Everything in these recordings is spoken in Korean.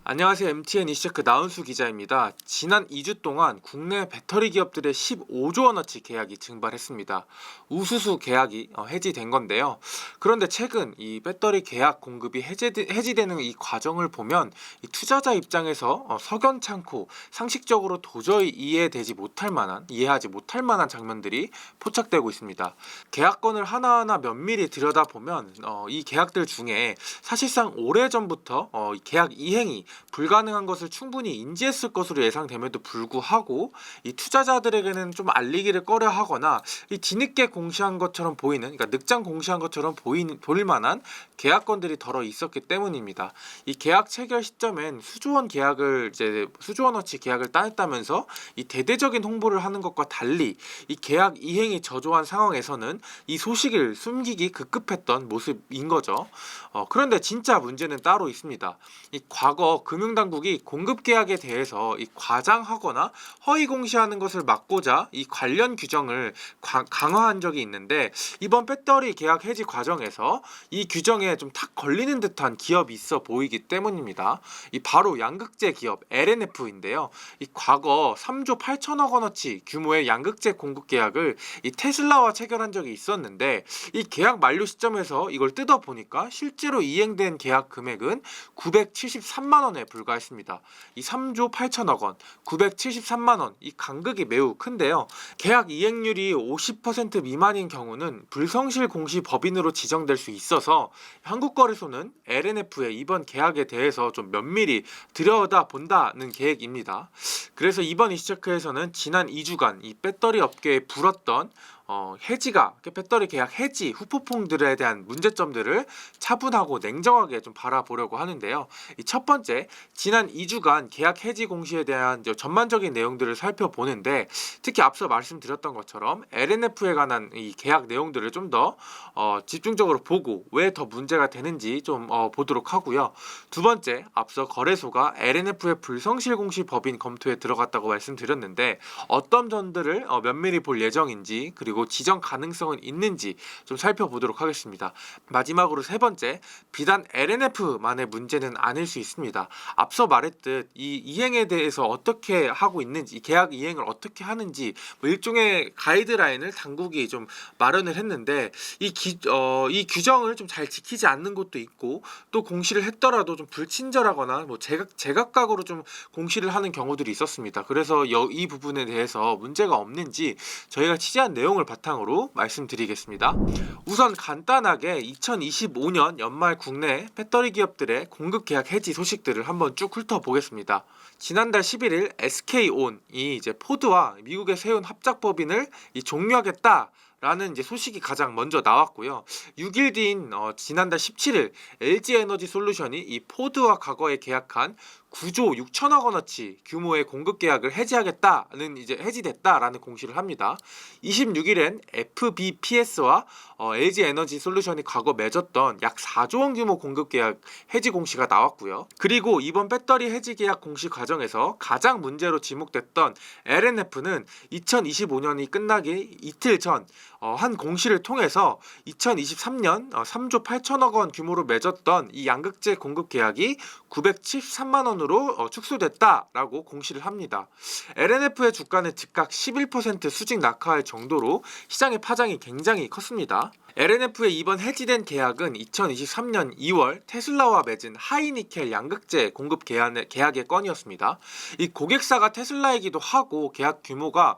안녕하세요. MTN 이슈체크 나은수 기자입니다. 지난 2주 동안 국내 배터리 기업들의 15조 원어치 계약이 증발했습니다. 우수수 계약이 해지된 건데요. 그런데 최근 이 배터리 계약 공급이 해지되는 이 과정을 보면 이 투자자 입장에서 석연찮고 상식적으로 도저히 이해하지 못할 만한 장면들이 포착되고 있습니다. 계약건을 하나하나 면밀히 들여다보면 이 계약들 중에 사실상 오래전부터 이 계약 이행이 불가능한 것을 충분히 인지했을 것으로 예상됨에도 불구하고 이 투자자들에게는 좀 알리기를 꺼려하거나 이 뒤늦게 공시한 것처럼 보이는, 그러니까 늦장 공시한 것처럼 보일 만한 계약건들이 덜어 있었기 때문입니다. 이 계약 체결 시점엔 수조원어치 계약을 따냈다면서 이 대대적인 홍보를 하는 것과 달리 이 계약 이행이 저조한 상황에서는 이 소식을 숨기기 급급했던 모습인 거죠. 그런데 진짜 문제는 따로 있습니다. 이 과거 금융당국이 공급 계약에 대해서 이 과장하거나 허위 공시하는 것을 막고자 이 관련 규정을 강화한 적이 있는데, 이번 배터리 계약 해지 과정에서 이 규정에 좀 탁 걸리는 듯한 기업이 있어 보이기 때문입니다. 이 바로 양극재 기업 LNF인데요. 이 과거 3조 8천억 원어치 규모의 양극재 공급 계약을 이 테슬라와 체결한 적이 있었는데, 이 계약 만료 시점에서 이걸 뜯어 보니까 실제로 이행된 계약 금액은 973만 원에 불과했습니다. 이 3조 8천억 원, 973만 원, 이 간극이 매우 큰데요. 계약 이행률이 50% 미만인 경우는 불성실 공시 법인으로 지정될 수 있어서 한국거래소는 LNF의 이번 계약에 대해서 좀 면밀히 들여다본다는 계획입니다. 그래서 이번 이슈체크에서는 지난 2주간 이 배터리 업계에 불었던 배터리 계약 해지 후폭풍들에 대한 문제점들을 차분하고 냉정하게 좀 바라보려고 하는데요. 이 첫 번째, 지난 2주간 계약 해지 공시에 대한 전반적인 내용들을 살펴보는데, 특히 앞서 말씀드렸던 것처럼 LNF에 관한 이 계약 내용들을 좀 더 집중적으로 보고 왜 더 문제가 되는지 좀 보도록 하고요. 두 번째, 앞서 거래소가 LNF의 불성실 공시 법인 검토에 들어갔다고 말씀드렸는데, 어떤 점들을 면밀히 볼 예정인지, 그리고 지정 가능성은 있는지 좀 살펴보도록 하겠습니다. 마지막으로 세 번째, 비단 LNF만의 문제는 아닐 수 있습니다. 앞서 말했듯 이 이행에 대해서 어떻게 하고 있는지, 계약 이행을 어떻게 하는지 일종의 가이드라인을 당국이 좀 마련을 했는데, 이 규정을 좀 잘 지키지 않는 것도 있고, 또 공시를 했더라도 좀 불친절하거나 제각각으로 좀 공시를 하는 경우들이 있었습니다. 그래서 이 부분에 대해서 문제가 없는지 저희가 취재한 내용을 바탕으로 말씀드리겠습니다. 우선 간단하게 2025년 연말 국내 배터리 기업들의 공급 계약 해지 소식들을 한번 쭉 훑어보겠습니다. 지난달 11일 SK온이 이제 포드와 미국에 세운 합작 법인을 종료하겠다 라는 이제 소식이 가장 먼저 나왔고요. 6일 뒤인 지난달 17일 LG에너지 솔루션이 이 포드와 과거에 계약한 9조 6천억 원어치 규모의 공급 계약을 해지됐다라는 공시를 합니다. 26일엔 FBPS와 LG에너지 솔루션이 과거 맺었던 약 4조 원 규모 공급 계약 해지 공시가 나왔고요. 그리고 이번 배터리 해지 계약 공시 과정에서 가장 문제로 지목됐던 LNF는 2025년이 끝나기 이틀 전 한 공시를 통해서 2023년 3조 8천억 원 규모로 맺었던 이 양극재 공급 계약이 973만 원으로 축소됐다라고 공시를 합니다. LNF의 주가는 즉각 11% 수직 낙하할 정도로 시장의 파장이 굉장히 컸습니다. LNF의 이번 해지된 계약은 2023년 2월 테슬라와 맺은 하이니켈 양극재 공급 계약의 건이었습니다. 이 고객사가 테슬라이기도 하고 계약 규모가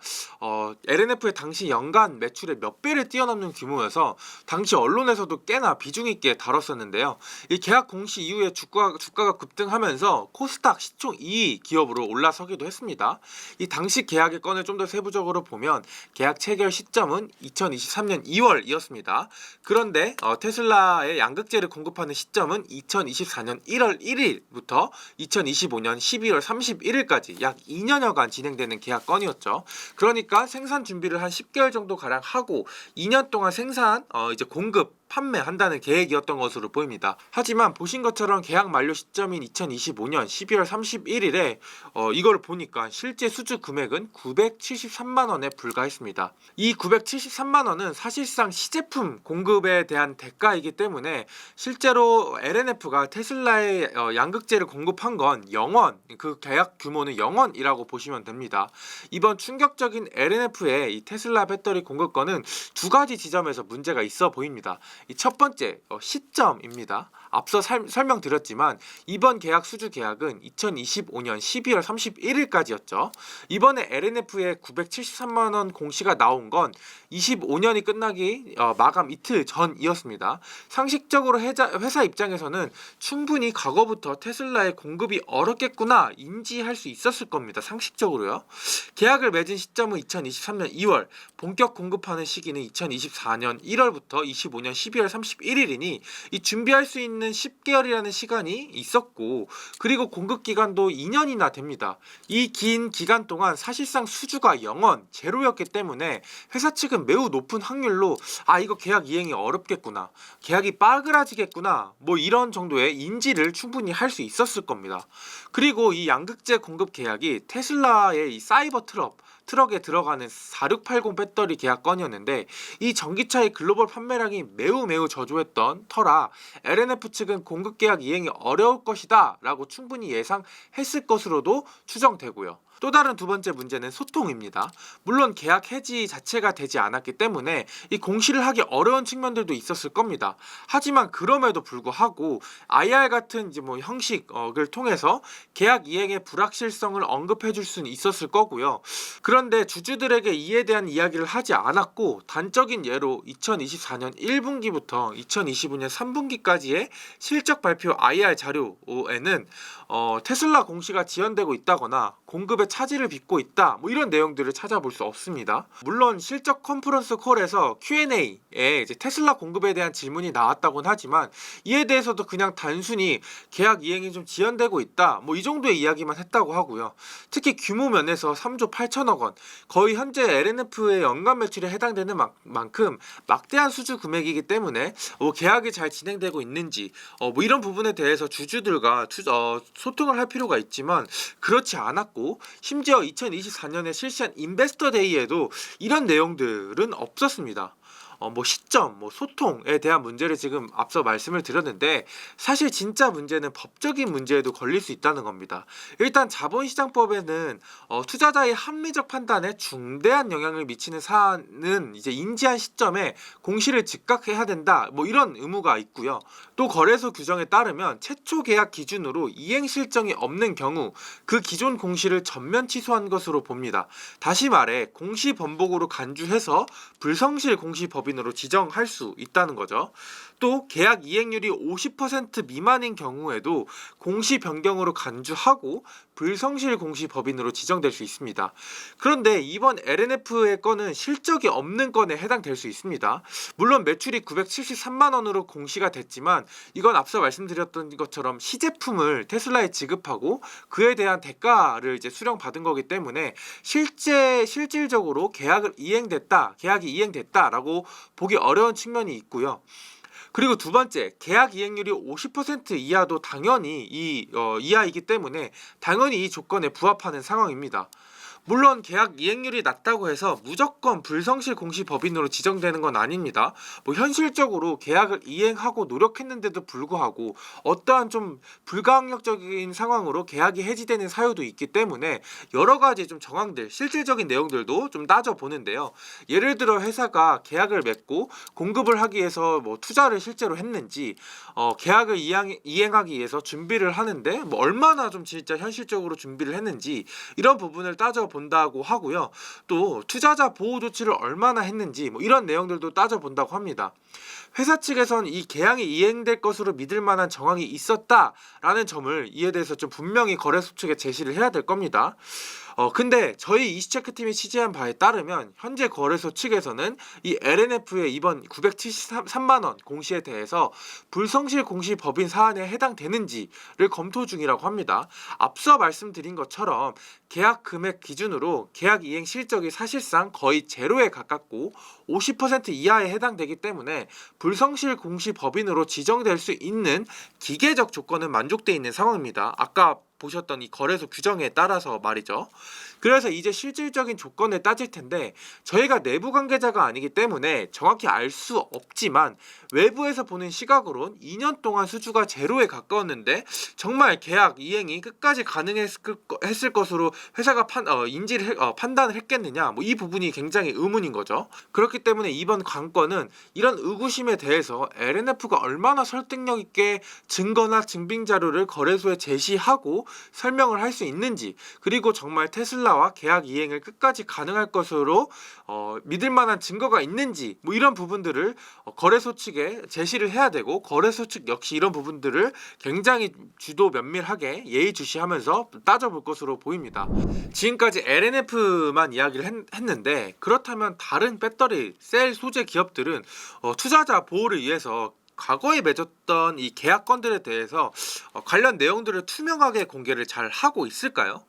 LNF의 당시 연간 매출의 몇 배를 뛰어넘는 규모여서 당시 언론에서도 꽤나 비중 있게 다뤘었는데요. 이 계약 공시 이후에 주가가 급등하면서 코스닥 시총 2위 기업으로 올라서기도 했습니다. 이 당시 계약의 건을 좀 더 세부적으로 보면 계약 체결 시점은 2023년 2월이었습니다. 그런데 테슬라의 양극재를 공급하는 시점은 2024년 1월 1일부터 2025년 12월 31일까지 약 2년여간 진행되는 계약 건이었죠. 그러니까 생산 준비를 한 10개월 정도 가량 하고 2년 동안 생산 이제 공급 판매한다는 계획이었던 것으로 보입니다. 하지만 보신 것처럼 계약 만료 시점인 2025년 12월 31일에 이걸 보니까 실제 수주 금액은 973만 원에 불과했습니다. 이 973만 원은 사실상 시제품 공급에 대한 대가이기 때문에 실제로 LNF가 테슬라에 양극재를 공급한 건 0원, 그 계약 규모는 0원이라고 보시면 됩니다. 이번 충격적인 LNF의 이 테슬라 배터리 공급권은 두 가지 지점에서 문제가 있어 보입니다. 이 첫 번째 시점입니다. 앞서 설명드렸지만 이번 계약 수주 계약은 2025년 12월 31일까지였죠. 이번에 LNF에 973만 원 공시가 나온 건 25년이 끝나기 마감 이틀 전이었습니다. 상식적으로 회사 입장에서는 충분히 과거부터 테슬라의 공급이 어렵겠구나 인지할 수 있었을 겁니다. 상식적으로요. 계약을 맺은 시점은 2023년 2월, 본격 공급하는 시기는 2024년 1월부터 25년 12월 31일이니 이 준비할 수 있는 10개월이라는 시간이 있었고, 그리고 공급 기간도 2년이나 됩니다. 이 긴 기간 동안 사실상 수주가 0원, 제로였기 때문에 회사 측은 매우 높은 확률로 이거 계약 이행이 어렵겠구나, 계약이 빠그라지겠구나, 뭐 이런 정도의 인지를 충분히 할 수 있었을 겁니다. 그리고 이 양극재 공급 계약이 테슬라의 이 사이버 트럭에 들어가는 4680 배터리 계약건이었는데, 이 전기차의 글로벌 판매량이 매우 저조했던 터라 LNF 측은 공급 계약 이행이 어려울 것이다 라고 충분히 예상했을 것으로도 추정되고요. 또 다른 두 번째 문제는 소통입니다. 물론 계약 해지 자체가 되지 않았기 때문에 이 공시를 하기 어려운 측면들도 있었을 겁니다. 하지만 그럼에도 불구하고 IR 같은 형식을 통해서 계약 이행의 불확실성을 언급해 줄 수는 있었을 거고요. 그런데 주주들에게 이에 대한 이야기를 하지 않았고, 단적인 예로 2024년 1분기부터 2025년 3분기까지의 실적 발표 IR 자료에는 테슬라 공시가 지연되고 있다거나 공급에 차질을 빚고 있다, 뭐 이런 내용들을 찾아볼 수 없습니다. 물론 실적 컨퍼런스 콜에서 Q&A에 이제 테슬라 공급에 대한 질문이 나왔다고는 하지만 이에 대해서도 그냥 단순히 계약 이행이 좀 지연되고 있다, 뭐 이 정도의 이야기만 했다고 하고요. 특히 규모 면에서 3조 8천억 원, 거의 현재 LNF의 연간 매출에 해당되는 만큼 막대한 수주 금액이기 때문에 계약이 잘 진행되고 있는지 뭐 이런 부분에 대해서 주주들과 소통을 할 필요가 있지만 그렇지 않았고, 심지어 2024년에 실시한 인베스터 데이에도 이런 내용들은 없었습니다. 시점, 소통에 대한 문제를 지금 앞서 말씀을 드렸는데, 사실 진짜 문제는 법적인 문제에도 걸릴 수 있다는 겁니다. 일단 자본시장법에는 투자자의 합리적 판단에 중대한 영향을 미치는 사안은 이제 인지한 시점에 공시를 즉각 해야 된다, 뭐 이런 의무가 있고요. 또 거래소 규정에 따르면 최초 계약 기준으로 이행 실정이 없는 경우 그 기존 공시를 전면 취소한 것으로 봅니다. 다시 말해 공시 번복으로 간주해서 불성실 공시 법인으로 지정할 수 있다는 거죠. 또 계약 이행률이 50% 미만인 경우에도 공시 변경으로 간주하고 불성실 공시 법인으로 지정될 수 있습니다. 그런데 이번 LNF의 건은 실적이 없는 건에 해당될 수 있습니다. 물론 매출이 973만 원으로 공시가 됐지만 이건 앞서 말씀드렸던 것처럼 시제품을 테슬라에 지급하고 그에 대한 대가를 이제 수령받은 거기 때문에 실질적으로 계약이 이행됐다라고 보기 어려운 측면이 있고요. 그리고 두 번째, 계약 이행률이 50% 이하도 당연히 이하이기 때문에 당연히 이 조건에 부합하는 상황입니다. 물론 계약 이행률이 낮다고 해서 무조건 불성실 공시 법인으로 지정되는 건 아닙니다. 현실적으로 계약을 이행하고 노력했는데도 불구하고 어떠한 좀 불가항력적인 상황으로 계약이 해지되는 사유도 있기 때문에 여러 가지 좀 정황들, 실질적인 내용들도 좀 따져보는데요. 예를 들어 회사가 계약을 맺고 공급을 하기 위해서 투자를 실제로 했는지, 계약을 이행하기 위해서 준비를 하는데 얼마나 좀 진짜 현실적으로 준비를 했는지, 이런 부분을 따져본다고 하고요. 또 투자자 보호 조치를 얼마나 했는지 이런 내용들도 따져본다고 합니다. 회사 측에선 이 계약이 이행될 것으로 믿을 만한 정황이 있었다라는 점을 이에 대해서 좀 분명히 거래소 측에 제시를 해야 될 겁니다. 근데 저희 이슈체크팀이 취재한 바에 따르면 현재 거래소 측에서는 이 LNF의 이번 973만 원 공시에 대해서 불성실 공시 법인 사안에 해당되는지를 검토 중이라고 합니다. 앞서 말씀드린 것처럼 계약 금액 기준으로 계약 이행 실적이 사실상 거의 제로에 가깝고 50% 이하에 해당되기 때문에 불성실 공시 법인으로 지정될 수 있는 기계적 조건은 만족돼 있는 상황입니다. 아까 보셨던 이 거래소 규정에 따라서 말이죠. 그래서 이제 실질적인 조건을 따질 텐데 저희가 내부 관계자가 아니기 때문에 정확히 알 수 없지만 외부에서 보는 시각으론 2년 동안 수주가 제로에 가까웠는데 정말 계약 이행이 끝까지 가능했을 것으로 회사가 판단을 했겠느냐, 뭐 이 부분이 굉장히 의문인 거죠. 그렇기 때문에 이번 관건은 이런 의구심에 대해서 LNF가 얼마나 설득력 있게 증거나 증빙 자료를 거래소에 제시하고 설명을 할 수 있는지, 그리고 정말 테슬라와 계약 이행을 끝까지 가능할 것으로 믿을 만한 증거가 있는지, 뭐 이런 부분들을 거래소 측에 제시를 해야 되고, 거래소 측 역시 이런 부분들을 굉장히 주도 면밀하게 예의주시하면서 따져볼 것으로 보입니다. 지금까지 LNF만 이야기를 했는데, 그렇다면 다른 배터리 셀 소재 기업들은 투자자 보호를 위해서 과거에 맺었던 이 계약건들에 대해서 관련 내용들을 투명하게 공개를 잘 하고 있을까요?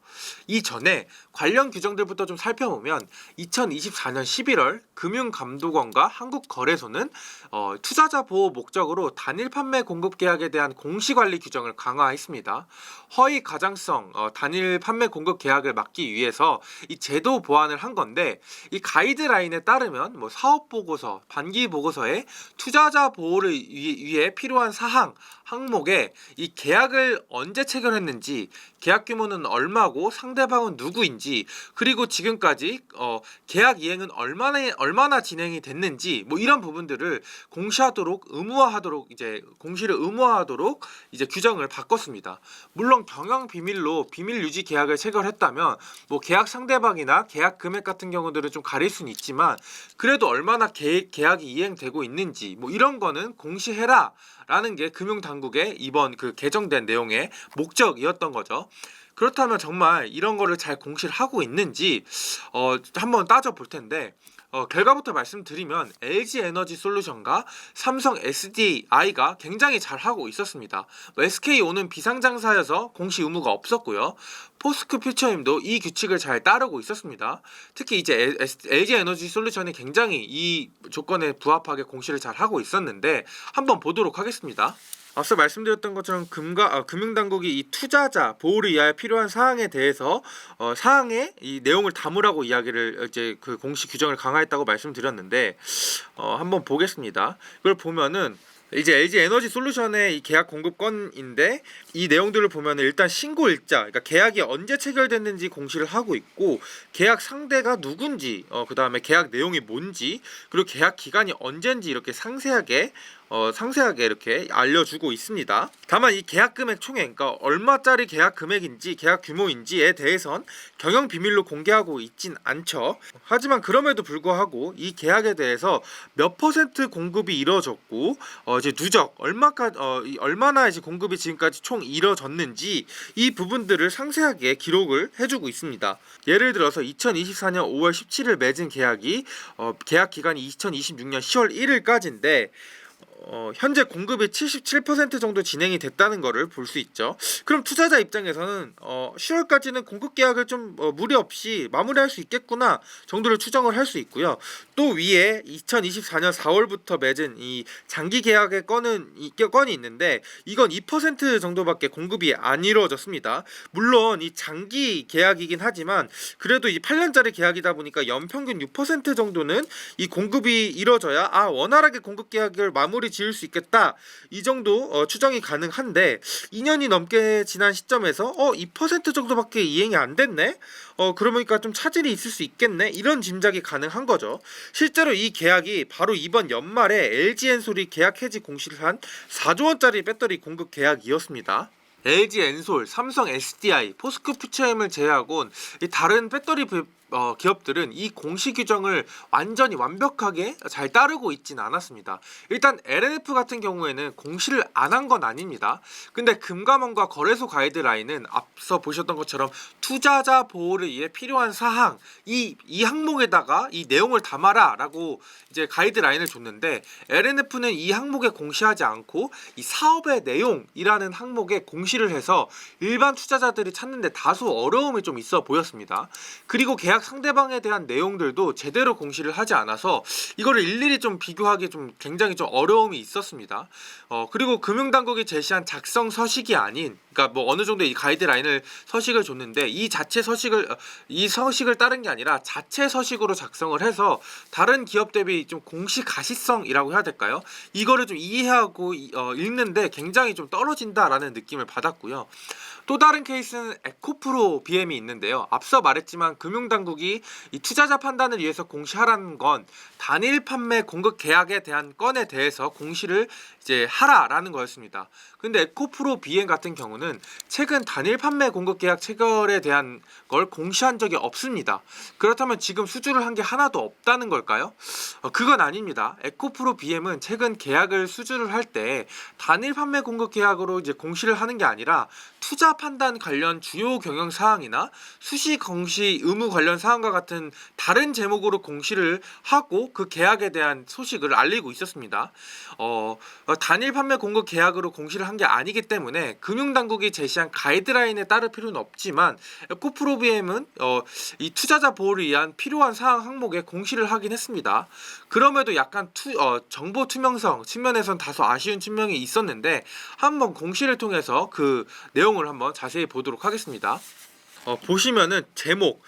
이전에 관련 규정들부터 좀 살펴보면 2024년 11월 금융감독원과 한국거래소는 투자자 보호 목적으로 단일 판매 공급 계약에 대한 공시관리 규정을 강화했습니다. 허위 가장성 단일 판매 공급 계약을 막기 위해서 이 제도 보완을 한 건데, 이 가이드라인에 따르면 뭐 사업 보고서, 반기 보고서에 투자자 보호를 위해 필요한 사항 항목에 이 계약을 언제 체결했는지, 계약 규모는 얼마고 상대방은 누구인지, 그리고 지금까지 계약 이행은 얼마나 진행이 됐는지, 뭐 이런 부분들을 공시를 의무화하도록 이제 규정을 바꿨습니다. 물론 경영 비밀로 비밀 유지 계약을 체결했다면 뭐 계약 상대방이나 계약 금액 같은 경우들은 좀 가릴 수는 있지만, 그래도 얼마나 계약이 이행되고 있는지 뭐 이런 거는 공시해라 라는 게 금융당국의 이번 그 개정된 내용의 목적이었던 거죠. 그렇다면 정말 이런 거를 잘 공시를 하고 있는지 한번 따져볼 텐데, 결과부터 말씀드리면 LG 에너지 솔루션과 삼성 SDI가 굉장히 잘 하고 있었습니다. SK온은 비상장사여서 공시 의무가 없었고요. 포스코 퓨처임도 이 규칙을 잘 따르고 있었습니다. 특히 이제 LG 에너지 솔루션이 굉장히 이 조건에 부합하게 공시를 잘 하고 있었는데, 한번 보도록 하겠습니다. 앞서 말씀드렸던 것처럼 금융당국이 이 투자자 보호를 위하여 필요한 사항에 대해서 사항에 이 내용을 담으라고 이야기를 이제 그 공시 규정을 강화했다고 말씀드렸는데, 한번 보겠습니다. 이걸 보면은 이제 LG 에너지 솔루션의 이 계약 공급건인데, 이 내용들을 보면 일단 신고 일자, 그러니까 계약이 언제 체결됐는지 공시를 하고 있고, 계약 상대가 누군지, 그 다음에 계약 내용이 뭔지, 그리고 계약 기간이 언젠지 이렇게 상세하게 이렇게 알려주고 있습니다. 다만 이 계약 금액 총액, 그러니까 얼마짜리 계약 금액인지 계약 규모인지에 대해선 경영 비밀로 공개하고 있진 않죠. 하지만 그럼에도 불구하고 이 계약에 대해서 몇 퍼센트 공급이 이뤄졌고 이제 누적 얼마나 이제 공급이 지금까지 총 이뤄졌는지, 이 부분들을 상세하게 기록을 해주고 있습니다. 예를 들어서 2024년 5월 17일 맺은 계약이 계약 기간이 2026년 10월 1일까지인데 현재 공급이 77% 정도 진행이 됐다는 것을 볼 수 있죠. 그럼 투자자 입장에서는 10월까지는 공급 계약을 좀 무리 없이 마무리할 수 있겠구나 정도를 추정을 할 수 있고요. 또 위에 2024년 4월부터 맺은 이 장기 계약의 건이 있는데, 이건 2% 정도밖에 공급이 안 이루어졌습니다. 물론 이 장기 계약이긴 하지만 그래도 이 8년짜리 계약이다 보니까 연평균 6% 정도는 이 공급이 이루어져야 원활하게 공급 계약을 마무리 지을 수 있겠다, 이 정도 추정이 가능한데, 2년이 넘게 지난 시점에서 2% 정도밖에 이행이 안 됐네? 그러니까 좀 차질이 있을 수 있겠네? 이런 짐작이 가능한 거죠. 실제로 이 계약이 바로 이번 연말에 LG엔솔이 계약 해지 공시를 한 4조 원짜리 배터리 공급 계약이었습니다. LG 엔솔, 삼성 SDI, 포스코 퓨처엠을 제외하고는 이 다른 배터리 기업들은 이 공시 규정을 완전히 완벽하게 잘 따르고 있지는 않았습니다. 일단 LNF 같은 경우에는 공시를 안 한 건 아닙니다. 근데 금감원과 거래소 가이드라인은 앞서 보셨던 것처럼 투자자 보호를 위해 필요한 사항 이 항목에다가 이 내용을 담아라 라고 이제 가이드라인을 줬는데, LNF는 이 항목에 공시하지 않고 이 사업의 내용이라는 항목에 공시를 해서 일반 투자자들이 찾는데 다소 어려움이 좀 있어 보였습니다. 그리고 계약 상대방에 대한 내용들도 제대로 공시를 하지 않아서 이거를 일일이 좀 비교하기 좀 굉장히 좀 어려움이 있었습니다. 그리고 금융당국이 제시한 작성 서식이 아닌, 그러니까 뭐 어느 정도 이 가이드라인을 서식을 줬는데 이 서식을 따른 게 아니라 자체 서식으로 작성을 해서 다른 기업 대비 좀 공시 가시성이라고 해야 될까요? 이거를 좀 이해하고 읽는데 굉장히 좀 떨어진다라는 느낌을 받았고요. 또 다른 케이스는 에코프로 BM이 있는데요. 앞서 말했지만 금융당국이 이 투자자 판단을 위해서 공시하라는 건 단일 판매 공급 계약에 대한 건에 대해서 공시를 이제 하라라는 거였습니다. 근데 에코프로 BM 같은 경우는 최근 단일 판매 공급 계약 체결에 대한 걸 공시한 적이 없습니다. 그렇다면 지금 수주를 한 게 하나도 없다는 걸까요? 그건 아닙니다. 에코프로 BM은 최근 계약을 수주를 할 때 단일 판매 공급 계약으로 이제 공시를 하는 게 아니라 투자 판단 관련 주요 경영 사항이나 수시 공시 의무 관련 사항과 같은 다른 제목으로 공시를 하고 그 계약에 대한 소식을 알리고 있었습니다. 단일 판매 공급 계약으로 공시를 한 게 아니기 때문에 금융당국이 제시한 가이드라인에 따를 필요는 없지만 에코프로 BM은 이 투자자 보호를 위한 필요한 사항 항목에 공시를 하긴 했습니다. 그럼에도 약간 정보 투명성 측면에선 다소 아쉬운 측면이 있었는데 한번 공시를 통해서 그 내용을 한번 자세히 보도록 하겠습니다. 보시면은 제목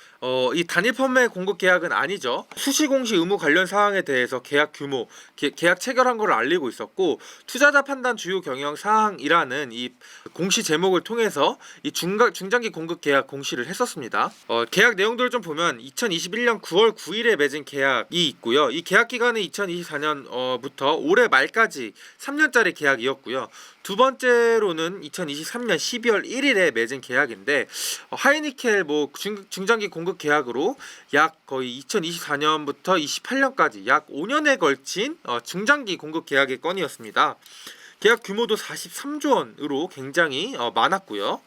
이 단일 판매 공급 계약은 아니죠. 수시 공시 의무 관련 사항에 대해서 계약 규모, 계약 체결한 것을 알리고 있었고, 투자자 판단 주요 경영 사항이라는 이 공시 제목을 통해서 이 중장기 공급 계약 공시를 했었습니다. 계약 내용들을 좀 보면 2021년 9월 9일에 맺은 계약이 있고요. 이 계약 기간은 2024년부터 올해 말까지 3년짜리 계약이었고요. 두 번째로는 2023년 12월 1일에 맺은 계약인데, 하이니켈 뭐 중장기 공급 계약으로 약 거의 2024년부터 28년까지 약 5년에 걸친 중장기 공급 계약의 건이었습니다. 계약 규모도 43조 원으로 굉장히 많았고요.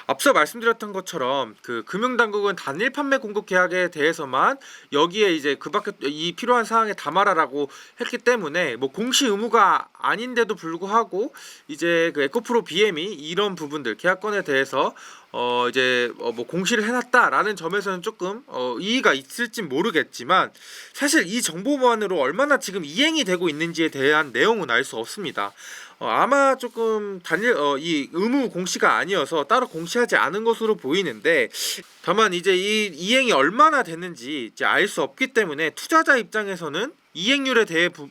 앞서 말씀드렸던 것처럼 그 금융당국은 단일 판매 공급 계약에 대해서만 여기에 이제 그밖에 이 필요한 사항에 담아라라고 했기 때문에 뭐 공시 의무가 아닌데도 불구하고 이제 그 에코프로 BM이 이런 부분들 계약건에 대해서 뭐 공시를 해놨다라는 점에서는 조금 이의가 있을진 모르겠지만, 사실 이 정보만으로 얼마나 지금 이행이 되고 있는지에 대한 내용은 알 수 없습니다. 아마 조금 이 의무 공시가 아니어서 따로 공시하지 않은 것으로 보이는데, 다만 이제 이 이행이 얼마나 됐는지 이제 알 수 없기 때문에 투자자 입장에서는 이행률에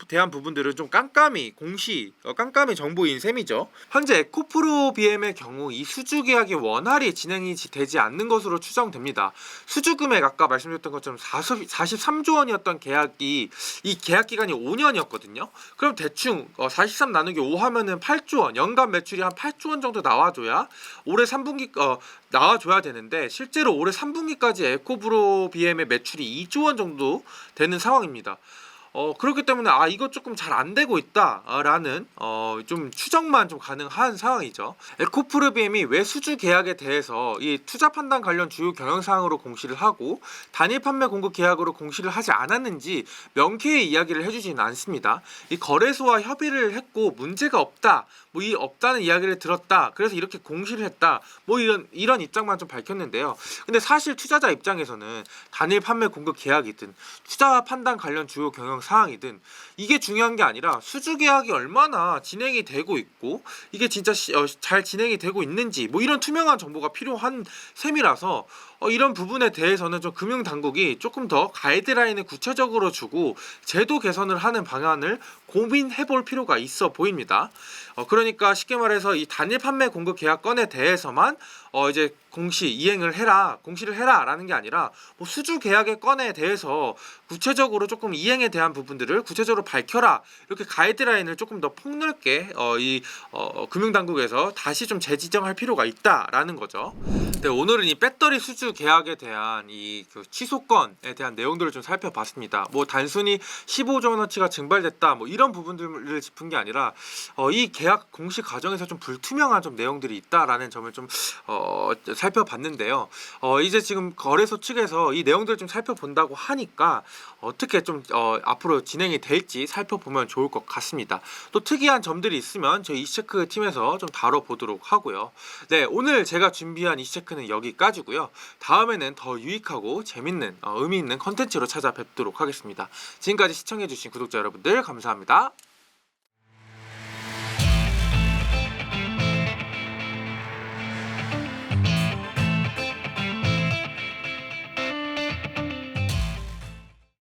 대한 부분들은 좀 깜깜이 정보인 셈이죠. 현재 에코프로 BM의 경우 이 수주 계약이 원활히 진행이 되지 않는 것으로 추정됩니다. 수주 금액 아까 말씀드렸던 것처럼 43조 원이었던 계약이 이 계약 기간이 5년이었거든요. 그럼 대충 43 나누기 5 하면은 8조 원, 연간 매출이 한 8조 원 정도 나와줘야 올해 3분기 나와줘야 되는데, 실제로 올해 3분기까지 에코프로 BM의 매출이 2조 원 정도 되는 상황입니다. 그렇기 때문에 이거 조금 잘 안 되고 있다라는 좀 추정만 좀 가능한 상황이죠. 에코프로 BM이 왜 수주 계약에 대해서 이 투자 판단 관련 주요 경영 사항으로 공시를 하고 단일 판매 공급 계약으로 공시를 하지 않았는지 명쾌히 이야기를 해주지는 않습니다. 이 거래소와 협의를 했고 문제가 없다, 뭐 이 없다는 이야기를 들었다, 그래서 이렇게 공시를 했다, 뭐 이런 입장만 좀 밝혔는데요. 근데 사실 투자자 입장에서는 단일 판매 공급 계약이든 투자 판단 관련 주요 경영 사항이든 이게 중요한 게 아니라 수주 계약이 얼마나 진행이 되고 있고 이게 진짜 잘 진행이 되고 있는지 뭐 이런 투명한 정보가 필요한 셈이라서 이런 부분에 대해서는 좀 금융당국이 조금 더 가이드라인을 구체적으로 주고 제도 개선을 하는 방안을 고민해 볼 필요가 있어 보입니다. 그러니까 쉽게 말해서 이 단일 판매 공급 계약 건에 대해서만 이제 공시를 해라라는 게 아니라 뭐 수주 계약의 건에 대해서 구체적으로 조금 이행에 대한 부분들을 구체적으로 밝혀라, 이렇게 가이드라인을 조금 더 폭넓게 금융당국에서 다시 좀 재지정할 필요가 있다라는 거죠. 네, 오늘은 이 배터리 수주 계약에 대한 그 취소권에 대한 내용들을 좀 살펴봤습니다. 뭐 단순히 15조 원어치가 증발됐다 뭐 이런 부분들을 짚은 게 아니라 이 계약 공시 과정에서 좀 불투명한 좀 내용들이 있다라는 점을 좀 살펴봤는데요. 이제 지금 거래소 측에서 이 내용들을 좀 살펴본다고 하니까 어떻게 좀 앞으로 진행이 될지 살펴보면 좋을 것 같습니다. 또 특이한 점들이 있으면 저희 이체크 팀에서 좀 다뤄보도록 하고요. 네, 오늘 제가 준비한 이체크는 여기까지고요. 다음에는 더 유익하고 재밌는 의미 있는 컨텐츠로 찾아뵙도록 하겠습니다. 지금까지 시청해주신 구독자 여러분들 감사합니다.